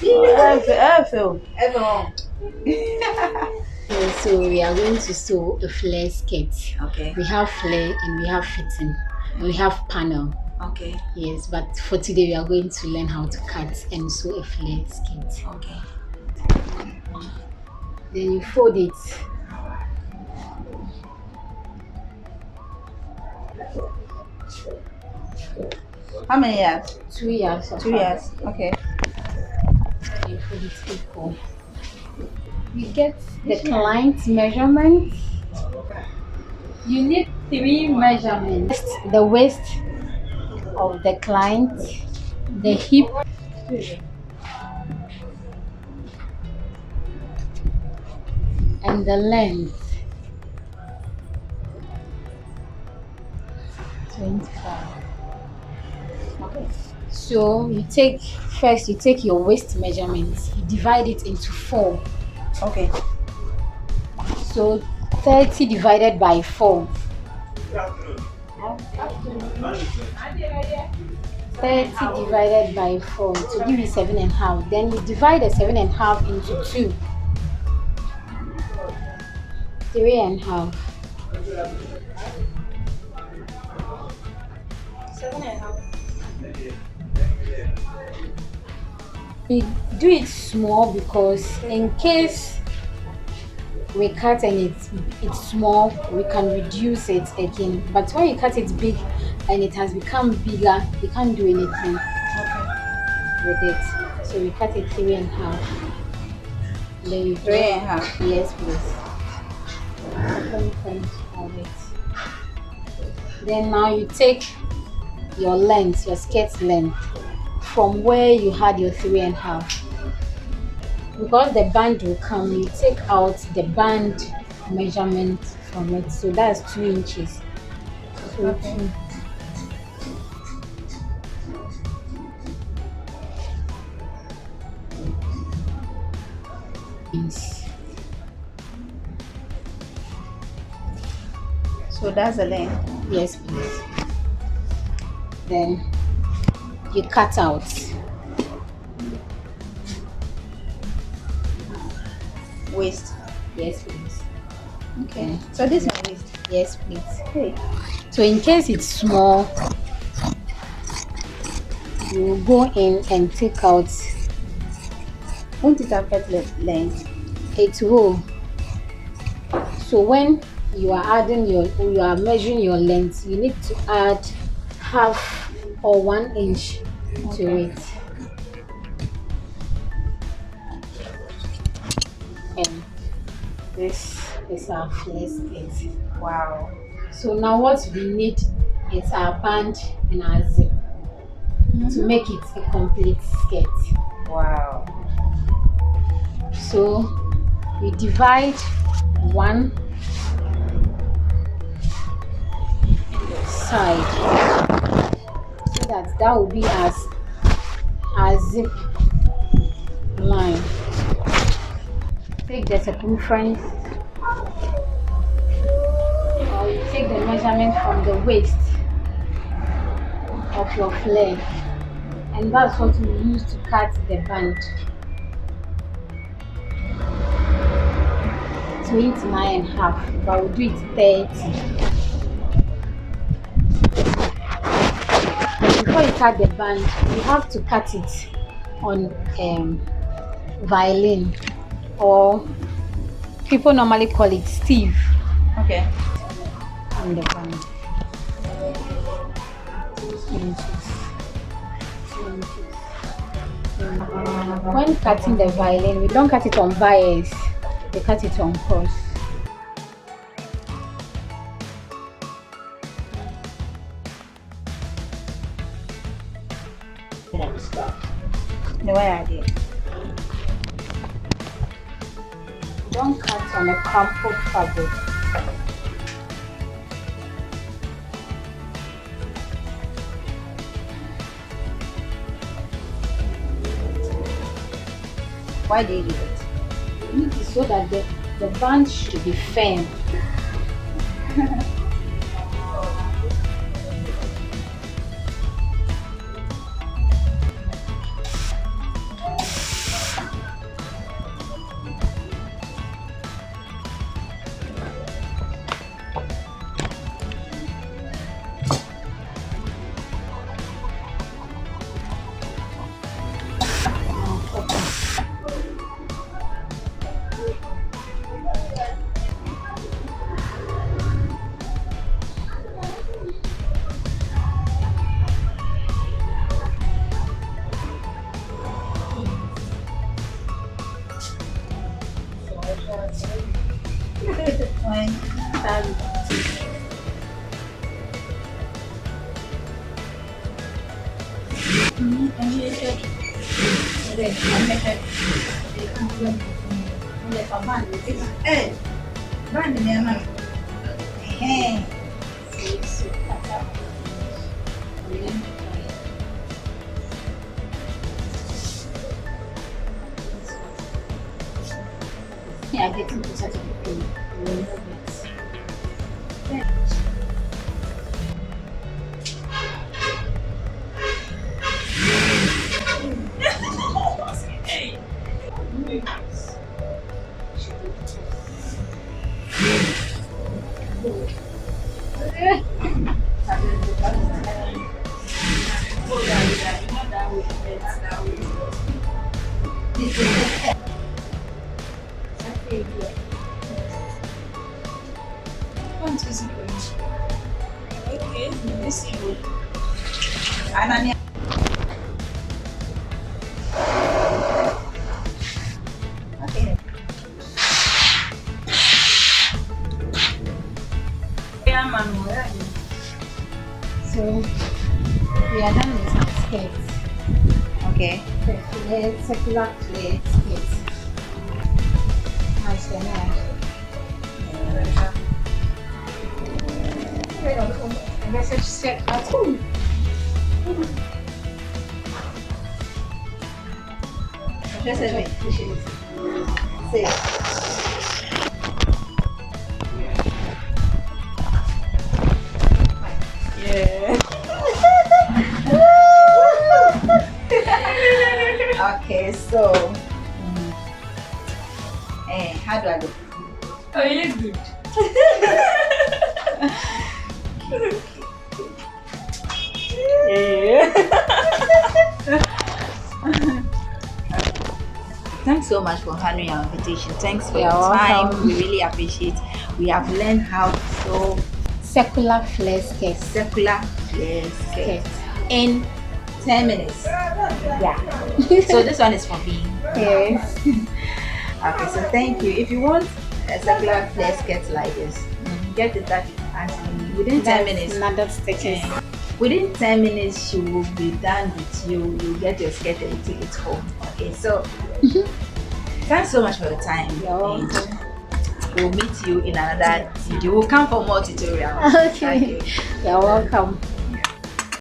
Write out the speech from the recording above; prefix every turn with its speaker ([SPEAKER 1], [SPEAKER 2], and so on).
[SPEAKER 1] I feel.
[SPEAKER 2] So we are going to sew a flare skirt.
[SPEAKER 1] Okay.
[SPEAKER 2] We have flare and we have fitting. And we have panel.
[SPEAKER 1] Okay.
[SPEAKER 2] Yes, but for today we are going to learn how to cut and sew a flare skirt.
[SPEAKER 1] Okay.
[SPEAKER 2] Then you fold it.
[SPEAKER 1] How many years?
[SPEAKER 2] 2 years.
[SPEAKER 1] 2 years. Okay.
[SPEAKER 2] You fold it equal. You get the client's measurement. You need 3 measurements: the waist of the client, the hip, and the length. 25.
[SPEAKER 1] Okay.
[SPEAKER 2] So you take your waist measurements, you divide it into 4.
[SPEAKER 1] Okay.
[SPEAKER 2] So 30 divided by 4. 30 divided by 4 to give you 7.5. Then you divide the 7.5 into 2. 3.5.
[SPEAKER 1] 7.5.
[SPEAKER 2] We do it small because in case we cut and it's small, we can reduce it again. But when you cut it big and it has become bigger, you can't do anything with it. So we cut it 3.5. Then you
[SPEAKER 1] 3.5.
[SPEAKER 2] Yes, please. Open front of it. Then now you take your length, your skirt length, from where you had your 3.5. Because the band will come, you take out the band measurement from it. So that's 2 inches. So
[SPEAKER 1] Okay.
[SPEAKER 2] 2.
[SPEAKER 1] So that's the length.
[SPEAKER 2] Yes, please. Then you cut out.
[SPEAKER 1] Waist.
[SPEAKER 2] Yes, please.
[SPEAKER 1] Okay. So this is my waist.
[SPEAKER 2] Yes, please.
[SPEAKER 1] Okay.
[SPEAKER 2] So in case it's small, you will go in and take out.
[SPEAKER 1] Won't it affect length?
[SPEAKER 2] It will. So when you are measuring your length, you need to add half or 1 inch to
[SPEAKER 1] Okay.
[SPEAKER 2] it. And this is our flare skirt.
[SPEAKER 1] Wow.
[SPEAKER 2] So now what we need is our band and our zip to make it a complete skirt.
[SPEAKER 1] Wow.
[SPEAKER 2] So we divide one side so that will be as our zip line. Take the circumference, or you take the measurement from the waist of your flare, and that's what we use to cut the band. 29.5, but we'll do it 30. Before you cut the band, you have to cut it on violin, or people normally call it Steve.
[SPEAKER 1] Okay.
[SPEAKER 2] On the band. 2 inches. When cutting the violin, we don't cut it on bias, we cut it on cross.
[SPEAKER 1] The way I did.
[SPEAKER 2] Don't cut on a crumpled fabric.
[SPEAKER 1] Why do you do it?
[SPEAKER 2] You need it so that the band should be firm.
[SPEAKER 1] Hey, brand name, man. Hey.
[SPEAKER 2] Yeah, get into such a big thing.
[SPEAKER 3] Okay, this is good.
[SPEAKER 1] Anani. Okay. Yeah, man.
[SPEAKER 2] So we are done with some skirts.
[SPEAKER 1] Okay.
[SPEAKER 2] The flared, circular flared skirts. How's the night? I guess I just said at home.
[SPEAKER 1] Just a bit. Say. Okay, so how do I look?
[SPEAKER 3] Oh, you're good.
[SPEAKER 1] Thanks so much for honoring our invitation. Thanks for
[SPEAKER 2] You're
[SPEAKER 1] your time.
[SPEAKER 2] welcome.
[SPEAKER 1] We really appreciate. We have learned how to sew
[SPEAKER 2] Circular flare skirts.
[SPEAKER 1] circular skirt in 10 minutes.
[SPEAKER 2] Yeah.
[SPEAKER 1] So this one is for me.
[SPEAKER 2] Yes.
[SPEAKER 1] Okay, so thank you. If you want a circular flare skirt like this, get it that actually within 10 minutes.
[SPEAKER 2] Another stitches.
[SPEAKER 1] Within 10 minutes, she will be done with you. You'll get your skirt and take it home. Okay, so thanks so much for your time.
[SPEAKER 2] You're welcome.
[SPEAKER 1] We'll meet you in another video. We'll come for more tutorials.
[SPEAKER 2] Okay. You're welcome.